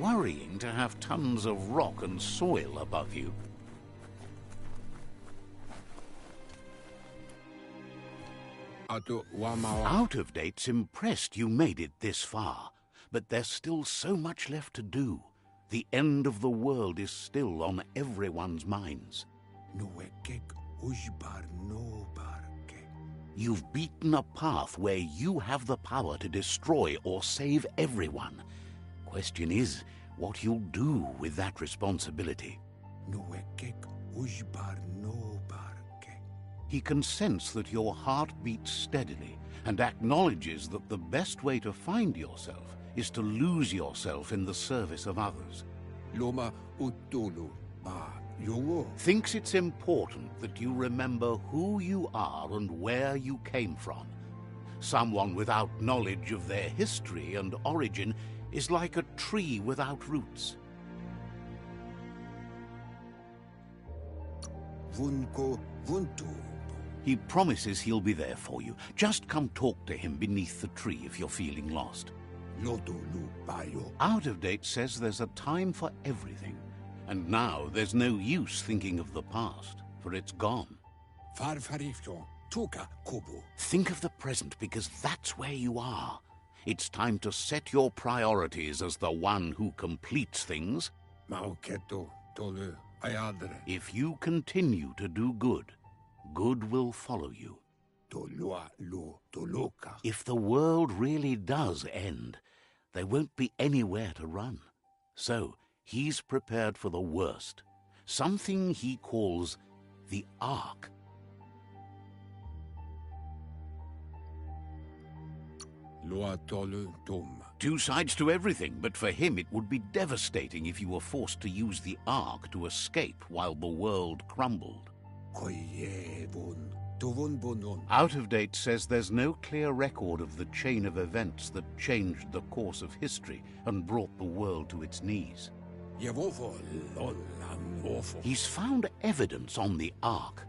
worrying to have tons of rock and soil above you. Out of Date's impressed you made it this far, but there's still so much left to do. The end of the world is still on everyone's minds. You've beaten a path where you have the power to destroy or save everyone. Question is, what you'll do with that responsibility. He can sense that your heart beats steadily and acknowledges that the best way to find yourself is to lose yourself in the service of others. Thinks it's important that you remember who you are and where you came from. Someone without knowledge of their history and origin is like a tree without roots. He promises he'll be there for you. Just come talk to him beneath the tree if you're feeling lost. Out of Date says there's a time for everything. And now there's no use thinking of the past, for it's gone. Think of the present, because that's where you are. It's time to set your priorities as the one who completes things. If you continue to do good, good will follow you. If the world really does end, there won't be anywhere to run. So he's prepared for the worst, something he calls the Ark. Two sides to everything, but for him it would be devastating if you were forced to use the Ark to escape while the world crumbled. Out of Date says there's no clear record of the chain of events that changed the course of history and brought the world to its knees. He's found evidence on the Ark,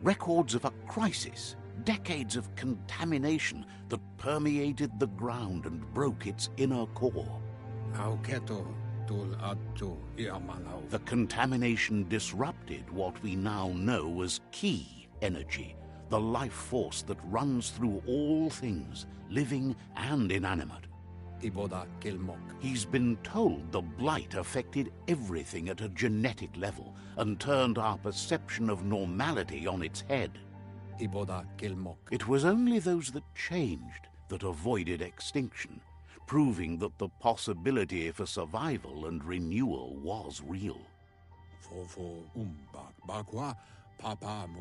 records of a crisis, decades of contamination that permeated the ground and broke its inner core. The contamination disrupted what we now know as Ki energy, the life force that runs through all things, living and inanimate. He's been told the blight affected everything at a genetic level and turned our perception of normality on its head. It was only those that changed that avoided extinction, proving that the possibility for survival and renewal was real.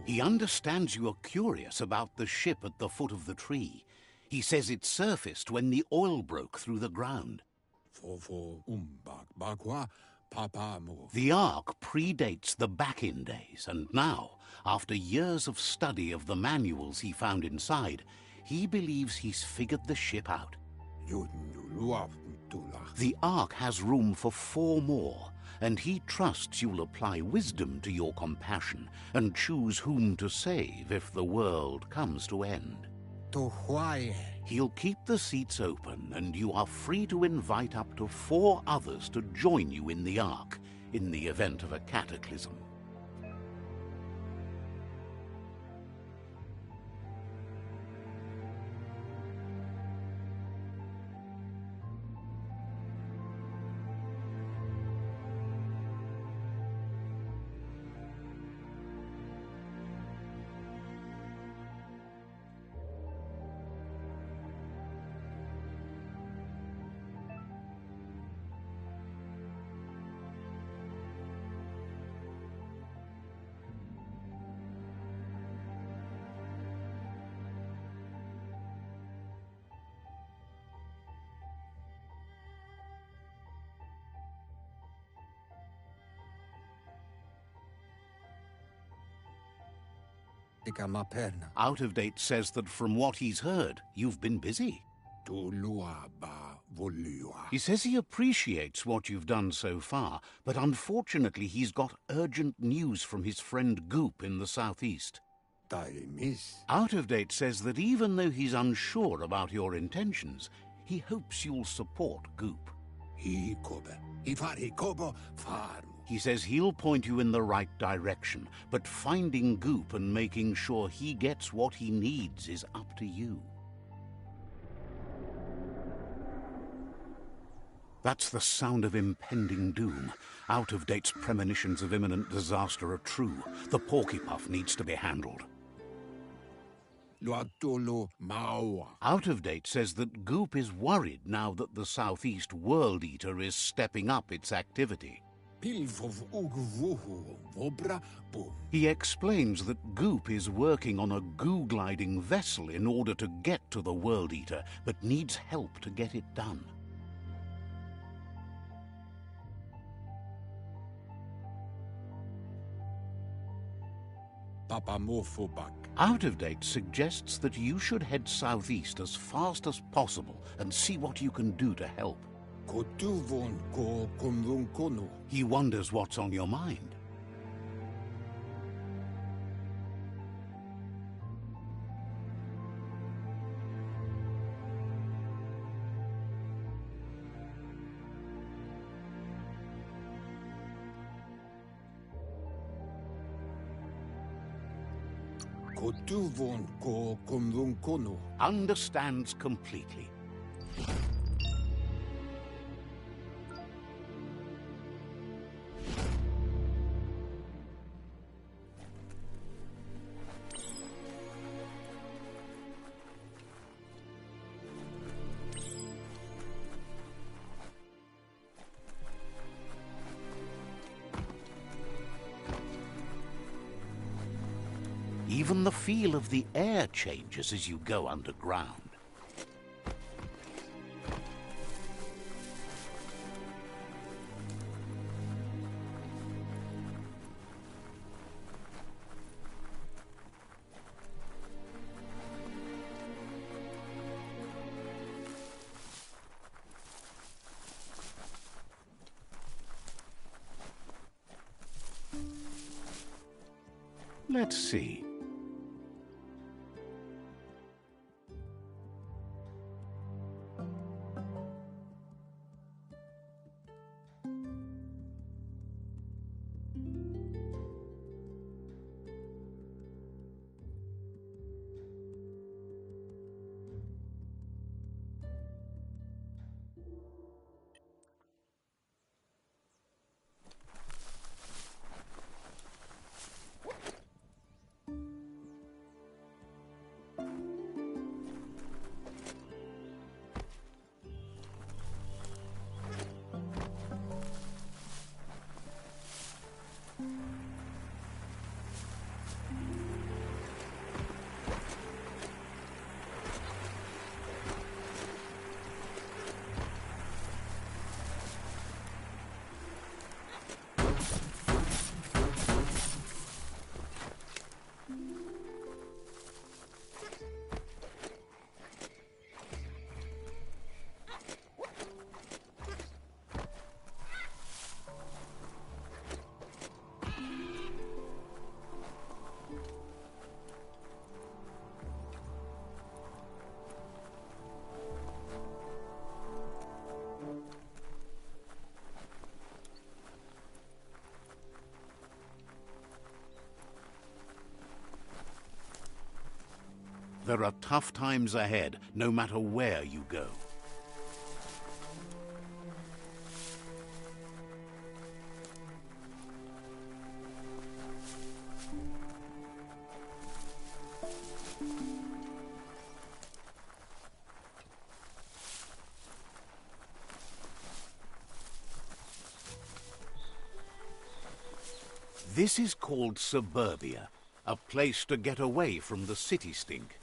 He understands you are curious about the ship at the foot of the tree. He says it surfaced when the oil broke through the ground. The Ark predates the back-in days, and now, after years of study of the manuals he found inside, he believes he's figured the ship out. The Ark has room for 4 more, and he trusts you'll apply wisdom to your compassion and choose whom to save if the world comes to end. He'll keep the seats open, and you are free to invite up to 4 others to join you in the Ark in the event of a cataclysm. Out of Date says that from what he's heard, you've been busy. He says he appreciates what you've done so far, but unfortunately he's got urgent news from his friend Goop in the southeast. Out of Date says that even though he's unsure about your intentions, he hopes you'll support Goop. He says he'll point you in the right direction, but finding Goop and making sure he gets what he needs is up to you. That's the sound of impending doom. Out-of-date's premonitions of imminent disaster are true. The Porky-Puff needs to be handled. Out-of-date says that Goop is worried now that the Southeast World Eater is stepping up its activity. He explains that Goop is working on a goo-gliding vessel in order to get to the World Eater, but needs help to get it done. Out-of-date suggests that you should head southeast as fast as possible and see what you can do to help. He wonders what's on your mind. Understands completely. Even the feel of the air changes as you go underground. Let's see. There are tough times ahead, no matter where you go. This is called suburbia, a place to get away from the city stink.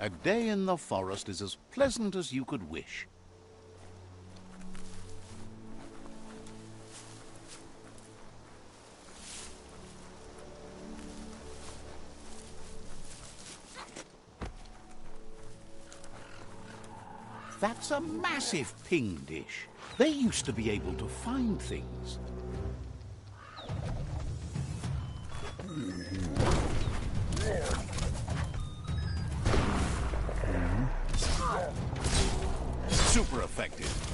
A day in the forest is as pleasant as you could wish. That's a massive ping dish. They used to be able to find things. Super effective.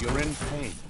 You're in pain.